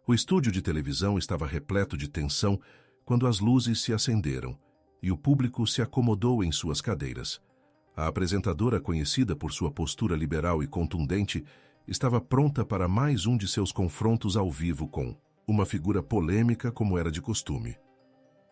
O estúdio de televisão estava repleto de tensão quando as luzes se acenderam e o público se acomodou em suas cadeiras. A apresentadora, conhecida por sua postura liberal e contundente, estava pronta para mais um de seus confrontos ao vivo com uma figura polêmica como era de costume.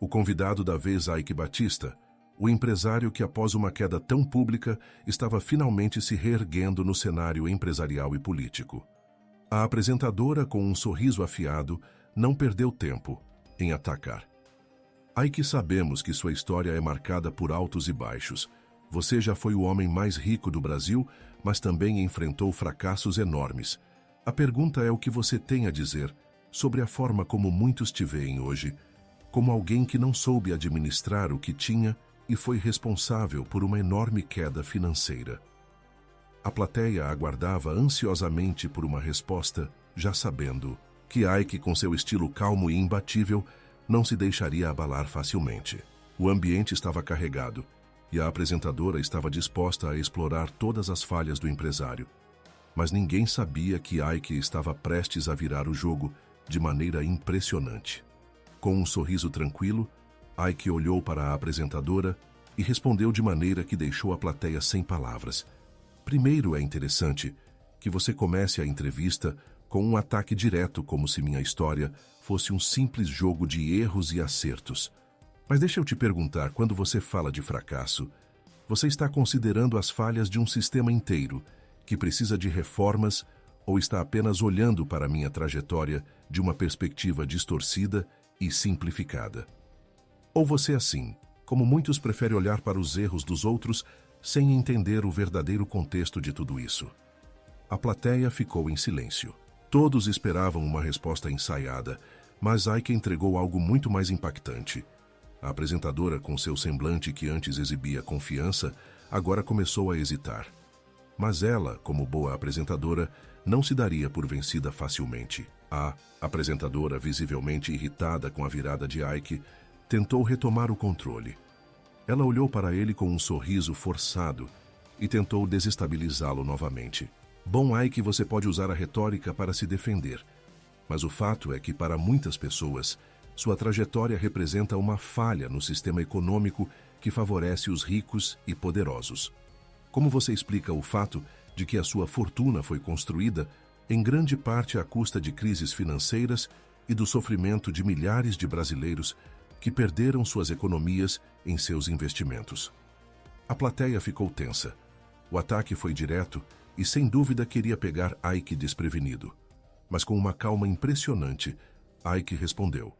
O convidado da vez, Eike Batista, o empresário que após uma queda tão pública estava finalmente se reerguendo no cenário empresarial e político. A apresentadora, com um sorriso afiado, não perdeu tempo em atacar. Eike, sabemos que sua história é marcada por altos e baixos. Você já foi o homem mais rico do Brasil, mas também enfrentou fracassos enormes. A pergunta é o que você tem a dizer sobre a forma como muitos te veem hoje, como alguém que não soube administrar o que tinha e foi responsável por uma enorme queda financeira. A plateia aguardava ansiosamente por uma resposta, já sabendo que Eike, com seu estilo calmo e imbatível, não se deixaria abalar facilmente. O ambiente estava carregado e a apresentadora estava disposta a explorar todas as falhas do empresário. Mas ninguém sabia que Eike estava prestes a virar o jogo de maneira impressionante. Com um sorriso tranquilo, Eike olhou para a apresentadora e respondeu de maneira que deixou a plateia sem palavras. Primeiro, é interessante que você comece a entrevista com um ataque direto, como se minha história fosse um simples jogo de erros e acertos. Mas deixa eu te perguntar, quando você fala de fracasso, você está considerando as falhas de um sistema inteiro que precisa de reformas ou está apenas olhando para minha trajetória de uma perspectiva distorcida e simplificada? Ou você, assim, como muitos, prefere olhar para os erros dos outros sem entender o verdadeiro contexto de tudo isso? A plateia ficou em silêncio. Todos esperavam uma resposta ensaiada, mas Eike entregou algo muito mais impactante. A apresentadora, com seu semblante que antes exibia confiança, agora começou a hesitar. Mas ela, como boa apresentadora, não se daria por vencida facilmente. A apresentadora, visivelmente irritada com a virada de Eike, tentou retomar o controle. Ela olhou para ele com um sorriso forçado e tentou desestabilizá-lo novamente. Bom, Eike, você pode usar a retórica para se defender, mas o fato é que para muitas pessoas, sua trajetória representa uma falha no sistema econômico que favorece os ricos e poderosos. Como você explica o fato de que a sua fortuna foi construída em grande parte à custa de crises financeiras e do sofrimento de milhares de brasileiros que perderam suas economias em seus investimentos? A plateia ficou tensa. O ataque foi direto e, sem dúvida, queria pegar Eike desprevenido. Mas com uma calma impressionante, Eike respondeu: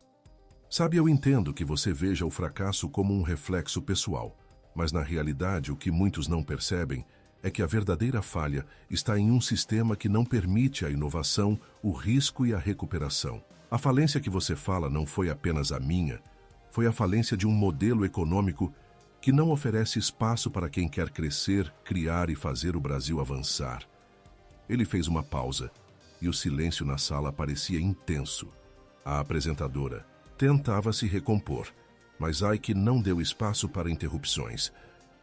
Sabe, eu entendo que você veja o fracasso como um reflexo pessoal, mas na realidade o que muitos não percebem é que a verdadeira falha está em um sistema que não permite a inovação, o risco e a recuperação. A falência que você fala não foi apenas a minha, foi a falência de um modelo econômico que não oferece espaço para quem quer crescer, criar e fazer o Brasil avançar. Ele fez uma pausa e o silêncio na sala parecia intenso. A apresentadora tentava se recompor, mas Eike não deu espaço para interrupções.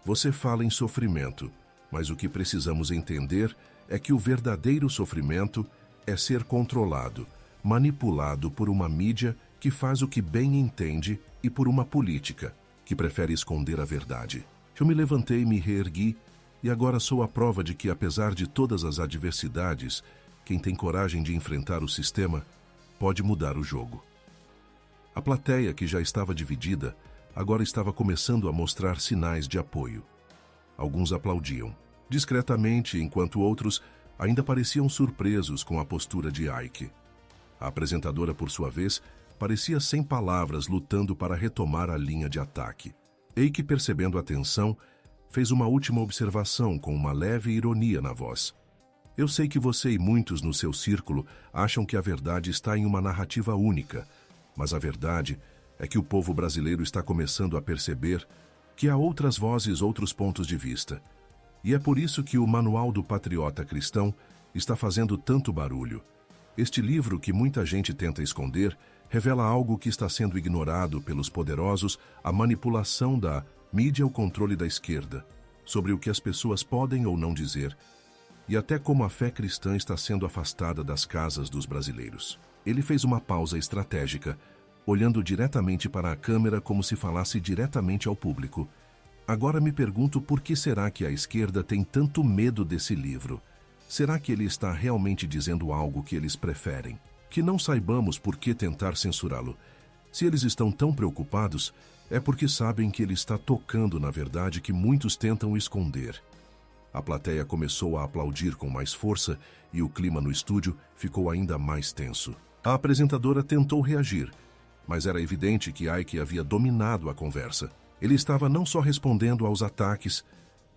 Você fala em sofrimento, mas o que precisamos entender é que o verdadeiro sofrimento é ser controlado, manipulado por uma mídia que faz o que bem entende e por uma política que prefere esconder a verdade. Eu me levantei, me reergui e agora sou a prova de que, apesar de todas as adversidades, quem tem coragem de enfrentar o sistema pode mudar o jogo. A plateia, que já estava dividida, agora estava começando a mostrar sinais de apoio. Alguns aplaudiam discretamente, enquanto outros ainda pareciam surpresos com a postura de Eike. A apresentadora, por sua vez, parecia sem palavras, lutando para retomar a linha de ataque. Eike, percebendo a tensão, fez uma última observação com uma leve ironia na voz. Eu sei que você e muitos no seu círculo acham que a verdade está em uma narrativa única, mas a verdade é que o povo brasileiro está começando a perceber que há outras vozes, outros pontos de vista. E é por isso que o Manual do Patriota Cristão está fazendo tanto barulho. Este livro, que muita gente tenta esconder, revela algo que está sendo ignorado pelos poderosos: a manipulação da mídia, o controle da esquerda, sobre o que as pessoas podem ou não dizer, e até como a fé cristã está sendo afastada das casas dos brasileiros. Ele fez uma pausa estratégica, olhando diretamente para a câmera como se falasse diretamente ao público. Agora me pergunto por que será que a esquerda tem tanto medo desse livro? Será que ele está realmente dizendo algo que eles preferem? Que não saibamos por que tentar censurá-lo. Se eles estão tão preocupados, é porque sabem que ele está tocando na verdade que muitos tentam esconder. A plateia começou a aplaudir com mais força e o clima no estúdio ficou ainda mais tenso. A apresentadora tentou reagir, mas era evidente que Ike havia dominado a conversa. Ele estava não só respondendo aos ataques,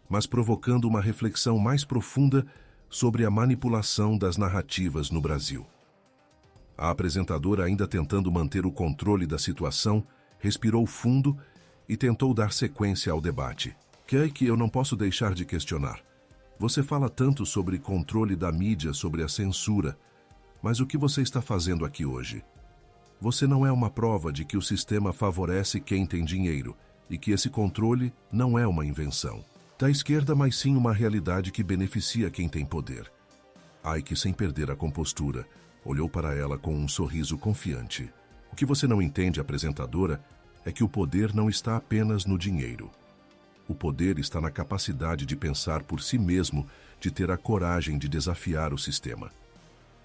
mas provocando uma reflexão mais profunda sobre a manipulação das narrativas no Brasil. A apresentadora, ainda tentando manter o controle da situação, respirou fundo e tentou dar sequência ao debate. Que eu não posso deixar de questionar. Você fala tanto sobre controle da mídia, sobre a censura, mas o que você está fazendo aqui hoje? Você não é uma prova de que o sistema favorece quem tem dinheiro e que esse controle não é uma invenção da esquerda, mas sim uma realidade que beneficia quem tem poder. Ike, sem perder a compostura, olhou para ela com um sorriso confiante. O que você não entende, apresentadora, é que o poder não está apenas no dinheiro. O poder está na capacidade de pensar por si mesmo, de ter a coragem de desafiar o sistema.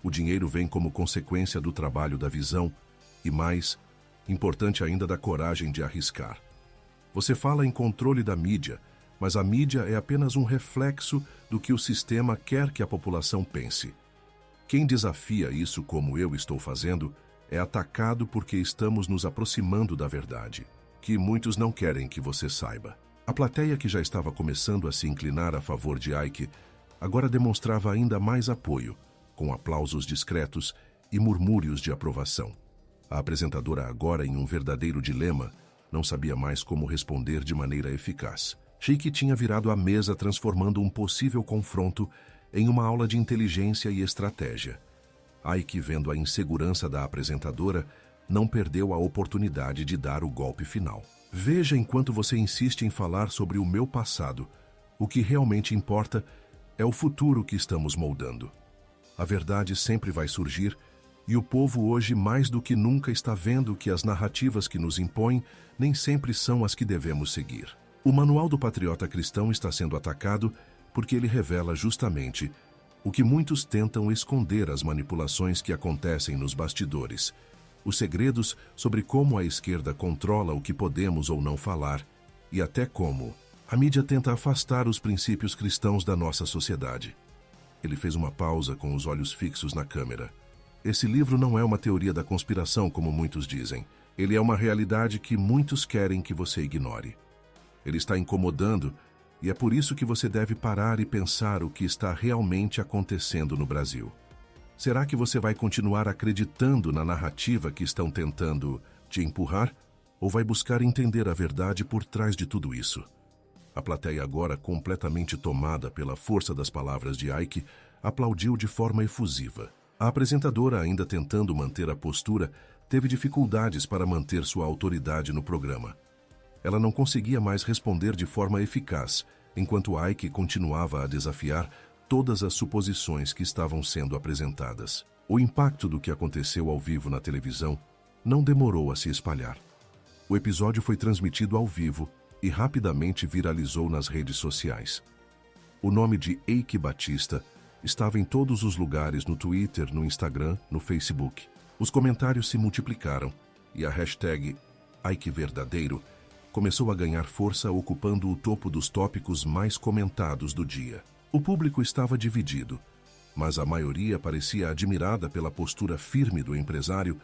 O dinheiro vem como consequência do trabalho, da visão e, mais importante ainda, da coragem de arriscar. Você fala em controle da mídia, mas a mídia é apenas um reflexo do que o sistema quer que a população pense. Quem desafia isso, como eu estou fazendo, é atacado porque estamos nos aproximando da verdade, que muitos não querem que você saiba. A plateia, que já estava começando a se inclinar a favor de Ike, agora demonstrava ainda mais apoio, com aplausos discretos e murmúrios de aprovação. A apresentadora, agora em um verdadeiro dilema, não sabia mais como responder de maneira eficaz. Sheik tinha virado a mesa, transformando um possível confronto em uma aula de inteligência e estratégia. Ike, vendo a insegurança da apresentadora, não perdeu a oportunidade de dar o golpe final. Veja, enquanto você insiste em falar sobre o meu passado, o que realmente importa é o futuro que estamos moldando. A verdade sempre vai surgir, e o povo hoje mais do que nunca está vendo que as narrativas que nos impõem nem sempre são as que devemos seguir. O Manual do Patriota Cristão está sendo atacado porque ele revela justamente o que muitos tentam esconder: as manipulações que acontecem nos bastidores, os segredos sobre como a esquerda controla o que podemos ou não falar, e até como a mídia tenta afastar os princípios cristãos da nossa sociedade. Ele fez uma pausa, com os olhos fixos na câmera. Esse livro não é uma teoria da conspiração, como muitos dizem. Ele é uma realidade que muitos querem que você ignore. Ele está incomodando, e é por isso que você deve parar e pensar o que está realmente acontecendo no Brasil. Será que você vai continuar acreditando na narrativa que estão tentando te empurrar, ou vai buscar entender a verdade por trás de tudo isso? A plateia, agora completamente tomada pela força das palavras de Ike, aplaudiu de forma efusiva. A apresentadora, ainda tentando manter a postura, teve dificuldades para manter sua autoridade no programa. Ela não conseguia mais responder de forma eficaz, enquanto Ike continuava a desafiar todas as suposições que estavam sendo apresentadas. O impacto do que aconteceu ao vivo na televisão não demorou a se espalhar. O episódio foi transmitido ao vivo e rapidamente viralizou nas redes sociais. O nome de Eike Batista estava em todos os lugares, no Twitter, no Instagram, no Facebook. Os comentários se multiplicaram e a hashtag Ike Verdadeiro começou a ganhar força, ocupando o topo dos tópicos mais comentados do dia. O público estava dividido, mas a maioria parecia admirada pela postura firme do empresário,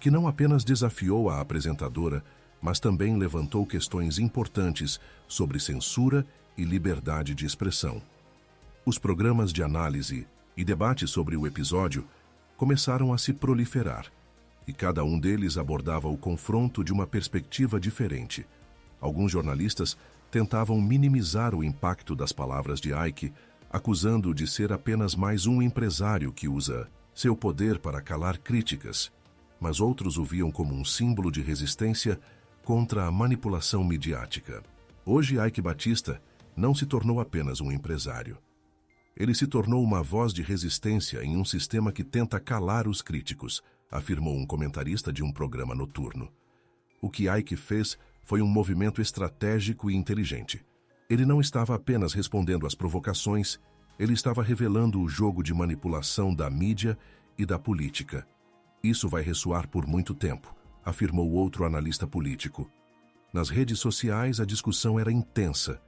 que não apenas desafiou a apresentadora, mas também levantou questões importantes sobre censura e liberdade de expressão. Os programas de análise e debate sobre o episódio começaram a se proliferar, e cada um deles abordava o confronto de uma perspectiva diferente. Alguns jornalistas tentavam minimizar o impacto das palavras de Ike, acusando-o de ser apenas mais um empresário que usa seu poder para calar críticas, mas outros o viam como um símbolo de resistência contra a manipulação midiática. Hoje, Ike Batista não se tornou apenas um empresário. Ele se tornou uma voz de resistência em um sistema que tenta calar os críticos, afirmou um comentarista de um programa noturno. O que Ike fez foi um movimento estratégico e inteligente. Ele não estava apenas respondendo às provocações, ele estava revelando o jogo de manipulação da mídia e da política. Isso vai ressoar por muito tempo, afirmou outro analista político. Nas redes sociais, a discussão era intensa.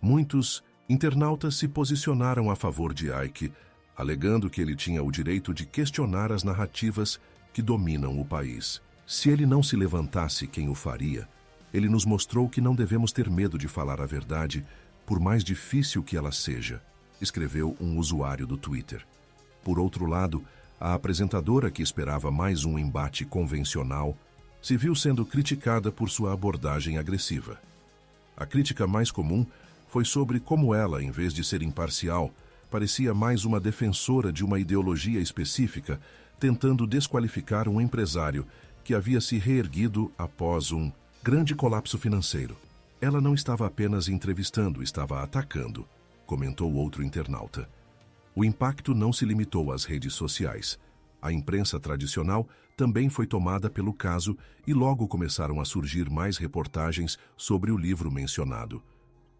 Muitos internautas se posicionaram a favor de Ike, alegando que ele tinha o direito de questionar as narrativas que dominam o país. Se ele não se levantasse, quem o faria? Ele nos mostrou que não devemos ter medo de falar a verdade, por mais difícil que ela seja, escreveu um usuário do Twitter. Por outro lado, a apresentadora, que esperava mais um embate convencional, se viu sendo criticada por sua abordagem agressiva. A crítica mais comum foi sobre como ela, em vez de ser imparcial, parecia mais uma defensora de uma ideologia específica, tentando desqualificar um empresário que havia se reerguido após um grande colapso financeiro. Ela não estava apenas entrevistando, estava atacando, comentou outro internauta. O impacto não se limitou às redes sociais. A imprensa tradicional também foi tomada pelo caso e logo começaram a surgir mais reportagens sobre o livro mencionado.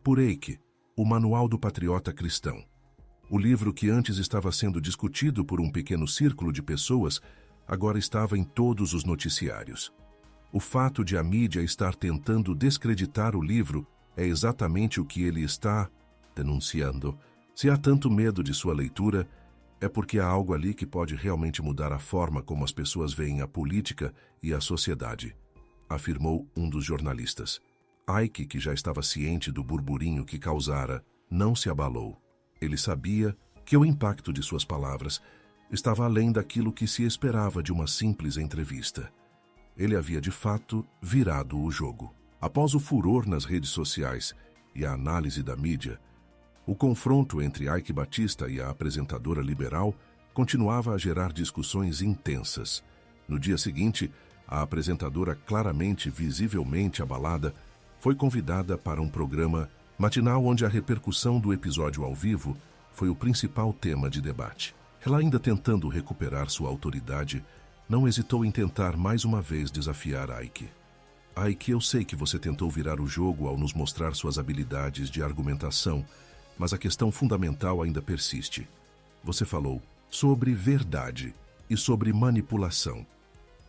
Por Ike, o Manual do Patriota Cristão. O livro que antes estava sendo discutido por um pequeno círculo de pessoas, agora estava em todos os noticiários. O fato de a mídia estar tentando descreditar o livro é exatamente o que ele está denunciando. Se há tanto medo de sua leitura, é porque há algo ali que pode realmente mudar a forma como as pessoas veem a política e a sociedade, afirmou um dos jornalistas. Ike, que já estava ciente do burburinho que causara, não se abalou. Ele sabia que o impacto de suas palavras estava além daquilo que se esperava de uma simples entrevista. Ele havia, de fato, virado o jogo. Após o furor nas redes sociais e a análise da mídia, o confronto entre Ike Batista e a apresentadora liberal continuava a gerar discussões intensas. No dia seguinte, a apresentadora, claramente, visivelmente abalada, foi convidada para um programa matinal onde a repercussão do episódio ao vivo foi o principal tema de debate. Ela, ainda tentando recuperar sua autoridade, não hesitou em tentar mais uma vez desafiar Ike. Ike, eu sei que você tentou virar o jogo ao nos mostrar suas habilidades de argumentação, mas a questão fundamental ainda persiste. Você falou sobre verdade e sobre manipulação.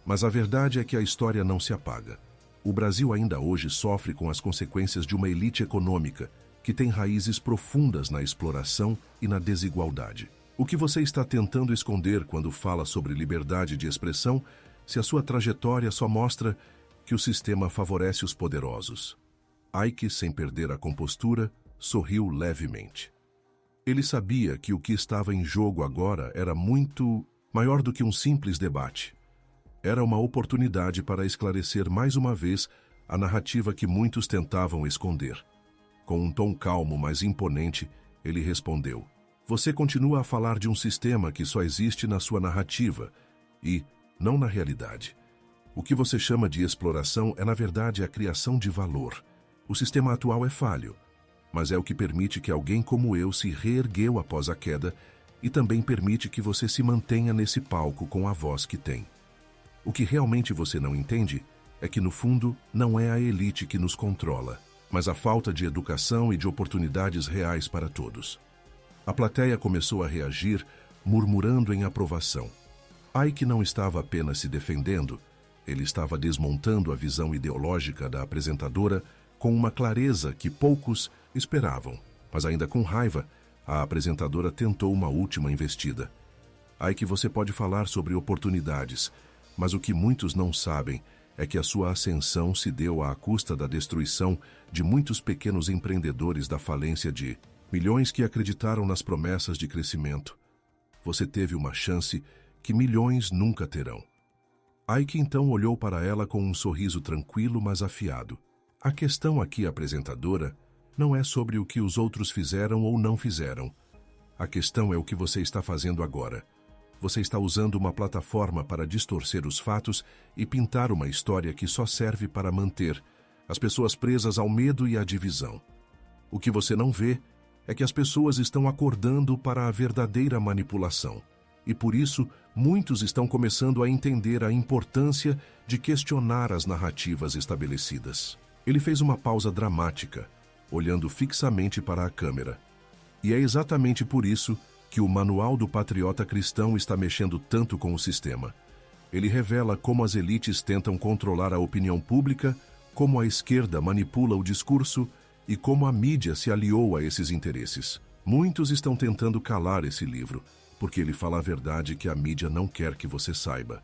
Mas a verdade é que a história não se apaga. O Brasil ainda hoje sofre com as consequências de uma elite econômica que tem raízes profundas na exploração e na desigualdade. O que você está tentando esconder quando fala sobre liberdade de expressão, se a sua trajetória só mostra que o sistema favorece os poderosos? Ike, sem perder a compostura, sorriu levemente. Ele sabia que o que estava em jogo agora era muito maior do que um simples debate. Era uma oportunidade para esclarecer mais uma vez a narrativa que muitos tentavam esconder. Com um tom calmo, mas imponente, ele respondeu: Você continua a falar de um sistema que só existe na sua narrativa e não na realidade. O que você chama de exploração é, na verdade, a criação de valor. O sistema atual é falho, mas é o que permite que alguém como eu se reergueu após a queda e também permite que você se mantenha nesse palco com a voz que tem. O que realmente você não entende é que, no fundo, não é a elite que nos controla, mas a falta de educação e de oportunidades reais para todos. A plateia começou a reagir, murmurando em aprovação. Ike não estava apenas se defendendo, ele estava desmontando a visão ideológica da apresentadora com uma clareza que poucos esperavam. Mas ainda com raiva, a apresentadora tentou uma última investida. Ike, você pode falar sobre oportunidades, mas o que muitos não sabem é que a sua ascensão se deu à custa da destruição de muitos pequenos empreendedores, da falência de milhões que acreditaram nas promessas de crescimento. Você teve uma chance que milhões nunca terão. Ike então olhou para ela com um sorriso tranquilo, mas afiado. A questão aqui, apresentadora, não é sobre o que os outros fizeram ou não fizeram. A questão é o que você está fazendo agora. Você está usando uma plataforma para distorcer os fatos e pintar uma história que só serve para manter as pessoas presas ao medo e à divisão. O que você não vê é que as pessoas estão acordando para a verdadeira manipulação. E por isso, muitos estão começando a entender a importância de questionar as narrativas estabelecidas. Ele fez uma pausa dramática, olhando fixamente para a câmera. E é exatamente por isso que o Manual do Patriota Cristão está mexendo tanto com o sistema. Ele revela como as elites tentam controlar a opinião pública, como a esquerda manipula o discurso e como a mídia se aliou a esses interesses. Muitos estão tentando calar esse livro, porque ele fala a verdade que a mídia não quer que você saiba.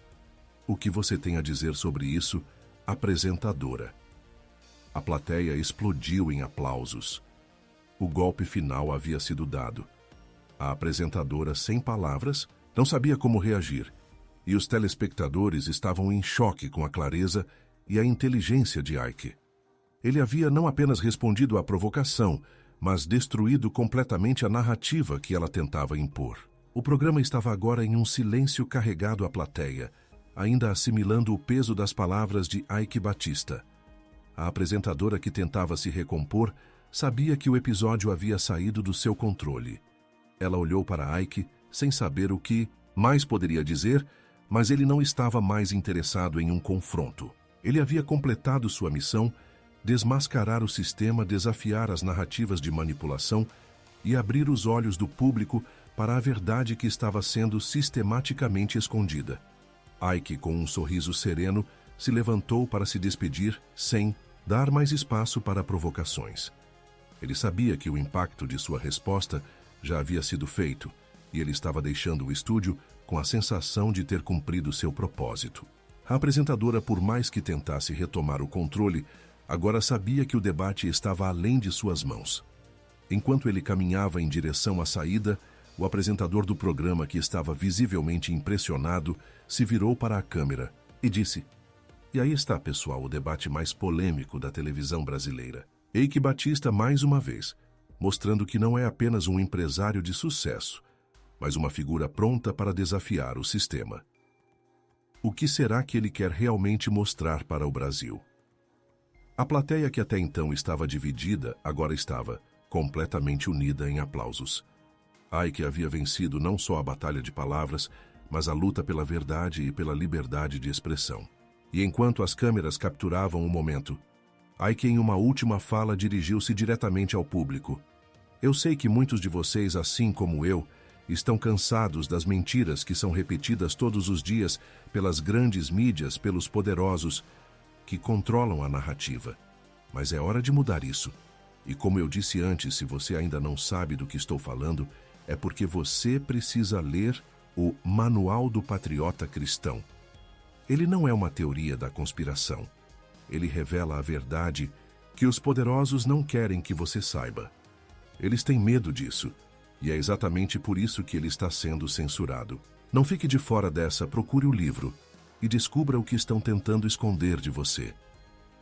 O que você tem a dizer sobre isso, apresentadora? A plateia explodiu em aplausos. O golpe final havia sido dado. A apresentadora, sem palavras, não sabia como reagir, e os telespectadores estavam em choque com a clareza e a inteligência de Ike. Ele havia não apenas respondido à provocação, mas destruído completamente a narrativa que ela tentava impor. O programa estava agora em um silêncio carregado à plateia, ainda assimilando o peso das palavras de Ike Batista. A apresentadora, que tentava se recompor, sabia que o episódio havia saído do seu controle. Ela olhou para Ike, sem saber o que mais poderia dizer, mas ele não estava mais interessado em um confronto. Ele havia completado sua missão: desmascarar o sistema, desafiar as narrativas de manipulação e abrir os olhos do público para a verdade que estava sendo sistematicamente escondida. Ike, com um sorriso sereno, se levantou para se despedir, sem dar mais espaço para provocações. Ele sabia que o impacto de sua resposta já havia sido feito, e ele estava deixando o estúdio com a sensação de ter cumprido seu propósito. A apresentadora, por mais que tentasse retomar o controle, agora sabia que o debate estava além de suas mãos. Enquanto ele caminhava em direção à saída, o apresentador do programa, que estava visivelmente impressionado, se virou para a câmera e disse: "E aí está, pessoal, o debate mais polêmico da televisão brasileira. Ike Batista, mais uma vez, mostrando que não é apenas um empresário de sucesso, mas uma figura pronta para desafiar o sistema. O que será que ele quer realmente mostrar para o Brasil?" A plateia, que até então estava dividida, agora estava completamente unida em aplausos. Ike havia vencido não só a batalha de palavras, mas a luta pela verdade e pela liberdade de expressão. E enquanto as câmeras capturavam o momento, Ike, em uma última fala, dirigiu-se diretamente ao público. "Eu sei que muitos de vocês, assim como eu, estão cansados das mentiras que são repetidas todos os dias pelas grandes mídias, pelos poderosos, que controlam a narrativa. Mas é hora de mudar isso. E como eu disse antes, se você ainda não sabe do que estou falando, é porque você precisa ler o Manual do Patriota Cristão. Ele não é uma teoria da conspiração. Ele revela a verdade que os poderosos não querem que você saiba. Eles têm medo disso, e é exatamente por isso que ele está sendo censurado. Não fique de fora dessa, procure o livro e descubra o que estão tentando esconder de você.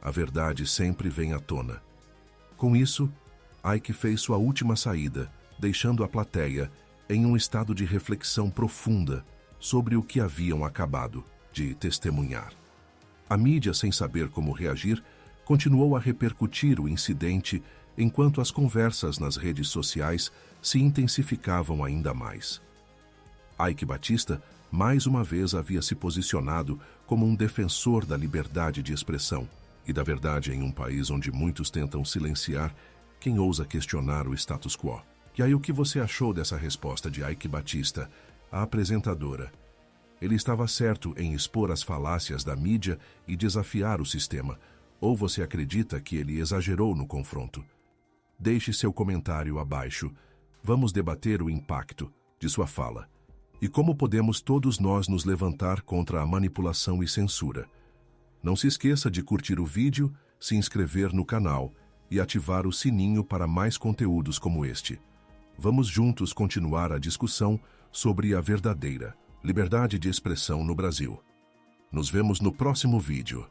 A verdade sempre vem à tona." Com isso, Ike fez sua última saída, deixando a plateia em um estado de reflexão profunda sobre o que haviam acabado de testemunhar. A mídia, sem saber como reagir, continuou a repercutir o incidente enquanto as conversas nas redes sociais se intensificavam ainda mais. Ike Batista, mais uma vez, havia se posicionado como um defensor da liberdade de expressão e da verdade em um país onde muitos tentam silenciar quem ousa questionar o status quo. E aí, o que você achou dessa resposta de Ike Batista, a apresentadora? Ele estava certo em expor as falácias da mídia e desafiar o sistema, ou você acredita que ele exagerou no confronto? Deixe seu comentário abaixo. Vamos debater o impacto de sua fala e como podemos todos nós nos levantar contra a manipulação e censura. Não se esqueça de curtir o vídeo, se inscrever no canal e ativar o sininho para mais conteúdos como este. Vamos juntos continuar a discussão sobre a verdadeira liberdade de expressão no Brasil. Nos vemos no próximo vídeo.